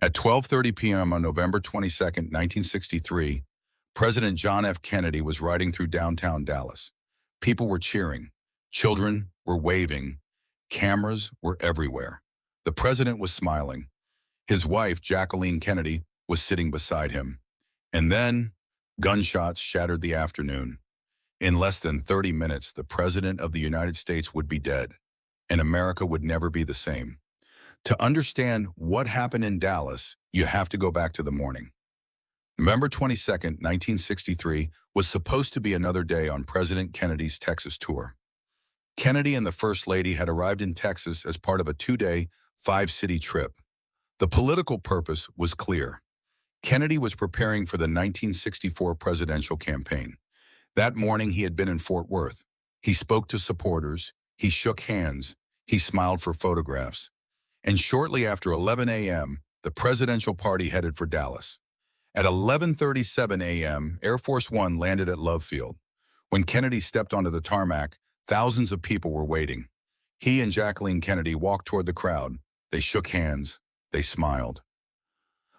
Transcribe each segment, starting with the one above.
At 12:30 p.m. on November 22, 1963, President John F. Kennedy was riding through downtown Dallas. People were cheering. Children were waving. Cameras were everywhere. The president was smiling. His wife, Jacqueline Kennedy, was sitting beside him. And then, gunshots shattered the afternoon. In less than 30 minutes, the President of the United States would be dead, and America would never be the same. To understand what happened in Dallas, you have to go back to the morning. November 22, 1963, was supposed to be another day on President Kennedy's Texas tour. Kennedy and the First Lady had arrived in Texas as part of a 2-day, 5-city trip. The political purpose was clear. Kennedy was preparing for the 1964 presidential campaign. That morning, he had been in Fort Worth. He spoke to supporters. He shook hands. He smiled for photographs. And shortly after 11 a.m., the presidential party headed for Dallas. At 11:37 a.m., Air Force One landed at Love Field. When Kennedy stepped onto the tarmac, thousands of people were waiting. He and Jacqueline Kennedy walked toward the crowd. They shook hands. They smiled.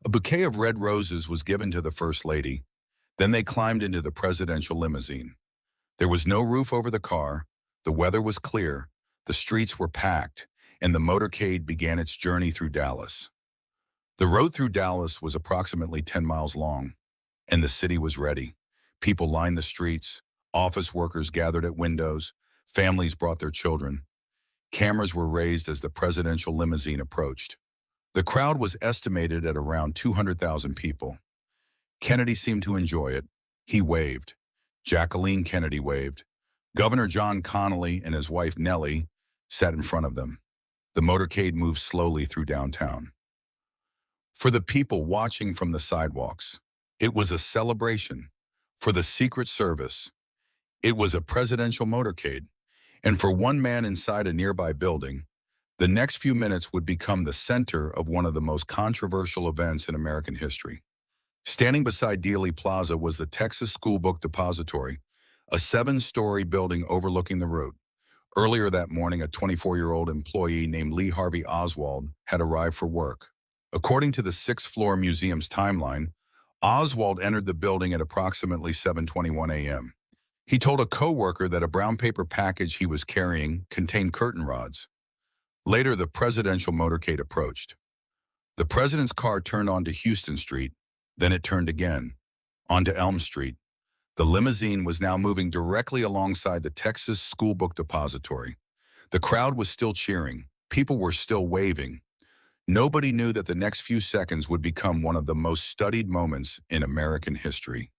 A bouquet of red roses was given to the First Lady. Then they climbed into the presidential limousine. There was no roof over the car. The weather was clear. The streets were packed, and the motorcade began its journey through Dallas. The road through Dallas was approximately 10 miles long, and the city was ready. People lined the streets. Office workers gathered at windows. Families brought their children. Cameras were raised as the presidential limousine approached. The crowd was estimated at around 200,000 people. Kennedy seemed to enjoy it. He waved. Jacqueline Kennedy waved. Governor John Connally and his wife Nellie sat in front of them. The motorcade moved slowly through downtown. For the people watching from the sidewalks, it was a celebration. For the Secret Service, it was a presidential motorcade. And for one man inside a nearby building, the next few minutes would become the center of one of the most controversial events in American history. Standing beside Dealey Plaza was the Texas School Book Depository, a 7-story building overlooking the route. Earlier that morning, a 24-year-old employee named Lee Harvey Oswald had arrived for work. According to the 6th-floor museum's timeline, Oswald entered the building at approximately 7:21 a.m. He told a co-worker that a brown paper package he was carrying contained curtain rods. Later, the presidential motorcade approached. The president's car turned onto Houston Street, then it turned again, onto Elm Street. The limousine was now moving directly alongside the Texas School Book Depository. The crowd was still cheering. People were still waving. Nobody knew that the next few seconds would become one of the most studied moments in American history.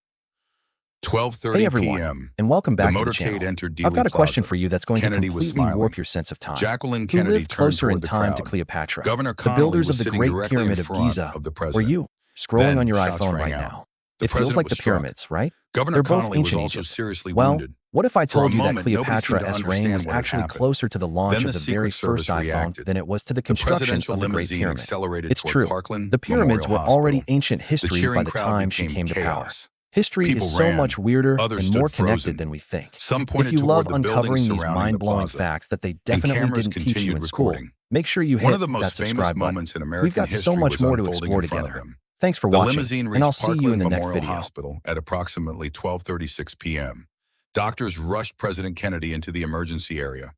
12:30 Hey everyone, p.m. and welcome back the to the motorcade channel. entered Dealey I've got a question Plaza. for you that's going Kennedy to was completely smiling. warp your sense of time. Jacqueline Who Kennedy lived turned closer toward in the time to crowd. Cleopatra? Governor The Connally builders was of the sitting Great directly Pyramid in of front Giza. of the Or president. you, scrolling Then on your shots iPhone rang right out. now. The It feels president like was the struck. pyramids, right? Governor They're both Connally was ancient also Egypt. seriously Well, wounded. what if I For a told you that moment, nobody Cleopatra seemed to S reign was understand what had actually happened. closer to the launch Then of the the very Secret first Service iPhone reacted. than it was to the The construction presidential of the Great limousine Pyramid? accelerated It's toward true. Parkland The pyramids Memorial were Hospital. already ancient The history cheering by the crowd time she became came to power. chaos. History People is so ran. much weirder Others and more stood connected frozen. than we think. Some If pointed you love toward the buildings uncovering these surrounding the mind-blowing plaza, facts that they and definitely cameras didn't teach you continued in school, recording. make sure you One hit of the most that famous subscribe button. moments in We've American got so history much was more to unfolding explore in front of together. them. Thanks for The watching, limousine and I'll reached see you in Parkland the next Memorial video. Hospital at approximately 12:36 p.m. Doctors rushed President Kennedy into the emergency area.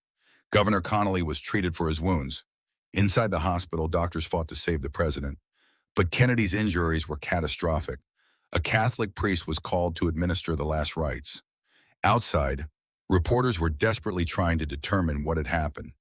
Governor Connally was treated for his wounds. Inside the hospital, doctors fought to save the president. But Kennedy's injuries were catastrophic. A Catholic priest was called to administer the last rites. Outside, reporters were desperately trying to determine what had happened.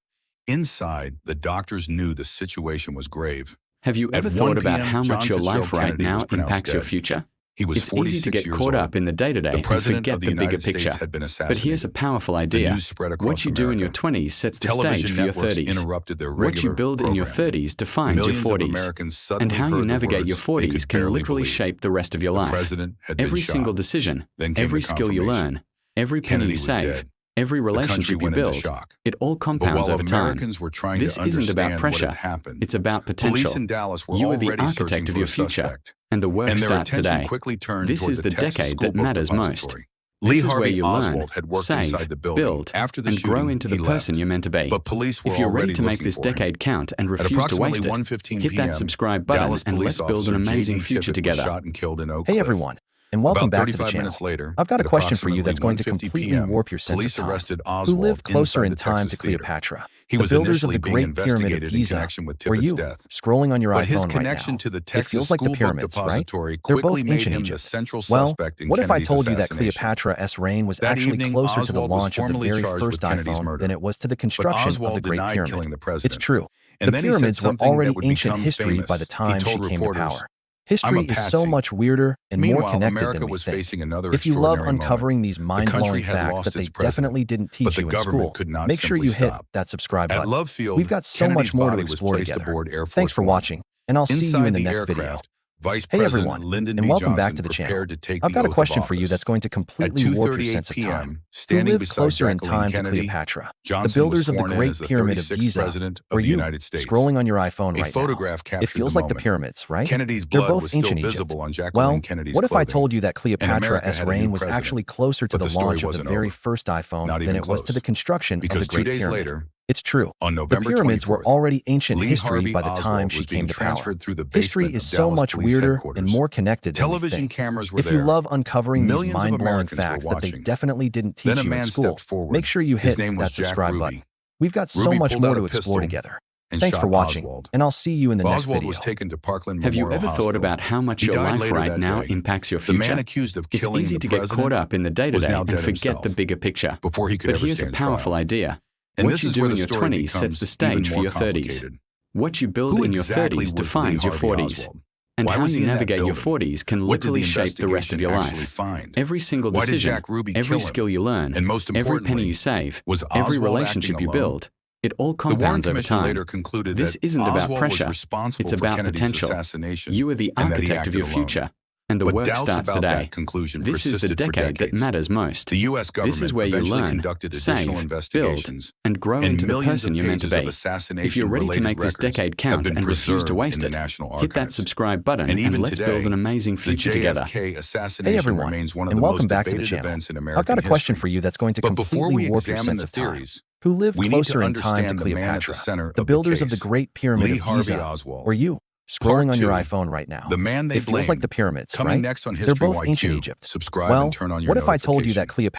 Inside, the doctors knew the situation was grave. Have you ever At thought 1 about p.m., how John much your Fitzgerald life right Kennedy now was pronounced impacts your dead. future? He was It's 46 easy to get years caught old. up in the day-to-day The and president forget of the the bigger United States picture. had been But assassinated. here's a powerful The idea. news spread across What you do in your America. 20s sets the stage Television for your networks 30s. interrupted their What regular you build in your programming. 30s defines your Millions of 40s. Americans suddenly And how you heard the navigate your words they 40s could can barely literally believe. shape the rest of your The life. president had been Every shot. single decision, Then came every the skill you confirmation. learn, every penny Kennedy you was save, dead. every The country relationship you went into build, shock. it all But compounds while over time. Americans were trying This to isn't about understand what pressure. had happened, It's about potential. police in Dallas were You are the already searching architect of for your a future, suspect. and the work And their starts attention today. quickly turned This toward is the Texas decade School that Book matters most. Depository. Lee This is where Harvey you learn, Oswald had worked save, inside the building. build, After the and shooting, grow into the he person left. you're meant to be. But police were If you're already ready to make looking this for him. decade count and At refuse to waste approximately it, 1:15 hit that p.m., subscribe button Dallas and police let's build an officer amazing J.D. future Tippit together. was shot and killed in Oak Hey Cliff. everyone, and welcome About back to the 35 channel. minutes later, I've got a at question for you that's going to approximately 1:50 completely p.m., warp your sense police of time. arrested Who Oswald lived closer inside in the time to Texas Theater. Cleopatra? He The was builders of initially the being Great Pyramid of investigated in Giza, connection with or Tippett's you, death. scrolling on your But iPhone his right connection now. to the It Texas feels like the School Book pyramids, right? Depository They're both quickly made ancient him the Egypt. central Well, suspect in what if I Kennedy's told you that assassination. Cleopatra's reign was That actually evening, closer to the Oswald was launch of the formally very charged first with Kennedy's iPhone murder. than it was to the But construction of Oswald the Great denied Pyramid? killing the It's president. true. And The then he said pyramids were something that already would ancient become history famous. by the He time she told came to reporters, power. History "I'm a is so patsy." much weirder and more Meanwhile, connected America than we was think. facing another If you love extraordinary uncovering moment. these The country mind-blowing had facts lost that they its president, definitely didn't but teach the you in government school, could not make sure simply you hit stop. that subscribe At button. Love Field, We've got so Kennedy's much more to body was explore placed together. aboard Air Force Thanks for One. watching, and I'll see you Inside in the the next video. aircraft, Vice Hey President everyone, Lyndon and B. welcome back Johnson to the channel. prepared to take I've the got a oath question of for you office. that's going to At completely warp your 2:38 sense of time. p.m., Who standing lived beside closer in Jacqueline time to Kennedy, Cleopatra? The Johnson builders was of the sworn in Great as the Pyramid of 36th Giza, president or of the you, United States. scrolling on your iPhone A right photograph now. captured It feels the like the moment. pyramids, right? Kennedy's They're blood both was still ancient Egypt. visible on Jacqueline Well, Kennedy's what if I clothing. told you that And America Cleopatra's had a new reign was president. actually closer to But the the story launch of the wasn't very over. first iPhone Not than even it was to close. the construction of Because the 2 Great days Pyramid? later, It's true. on The November pyramids were 24th, already ancient Lee history Harvey by the time Oswald she was being came to power. transferred through the History basement is of so Dallas much Police weirder headquarters. and more connected than we Television think. cameras were If you there. love uncovering these Millions of mind-blowing Americans were facts that they watching. definitely didn't Then teach a you in man school, stepped forward. make sure you His hit name was that Jack subscribe Ruby. button. We've got so Ruby much pulled more out to a explore pistol together. and Thanks shot for watching, Oswald. and I'll see you in the next Oswald video. was taken to Parkland Have you Memorial ever Hospital. thought about how much He your died life later right that now day. impacts your The future? man accused of It's killing easy the to get president caught up in the was day-to-day now and dead forget himself the bigger picture. before he could But ever here's a stand powerful trial. idea. And What this you is do where in the your story 20s sets becomes the even stage for more your 30s. complicated. What you build Who in your exactly 30s was defines Lee your Harvey 40s. Oswald? And Why how was he you in that navigate your building? 40s can What did literally the shape the rest of your investigation life. actually find? Every single Why did decision, Jack Ruby every kill him? skill you learn, And most every penny importantly, you save, was every Oswald relationship acting you alone? build, it all The Warren compounds over Commission time. later concluded This that isn't about Oswald pressure. was responsible It's for about Kennedy's potential. assassination, You are the and that he architect of your acted alone. future, and the But work doubts starts about today. that conclusion This is the persisted for decade that decades. matters most. The U.S. government This is where you eventually learn, conducted additional save, investigations, build, and grow and into the millions person of you're meant to pages of be. assassination If you're ready to related make this records decade have count been and refuse to preserved waste in the it, National hit that Archives. subscribe button And even let's today, build an amazing the future together. JFK assassination Hey everyone, remains one of and the welcome most back to the debated channel. events in American I've got a question history. for you that's going to But before completely we warp your examine sense the of time. theories, Who lived we need closer to in time to understand the man at the Cleopatra? center The of builders the of the case, Great Pyramid Lee of Harvey Giza, Oswald. or you, scrolling Part on your 2, iPhone right now. the man they It feels blame. like the pyramids, Coming right? next on They're History both ancient IQ. Egypt. Subscribe Well, and turn on your what if I told you notification. that Cleopatra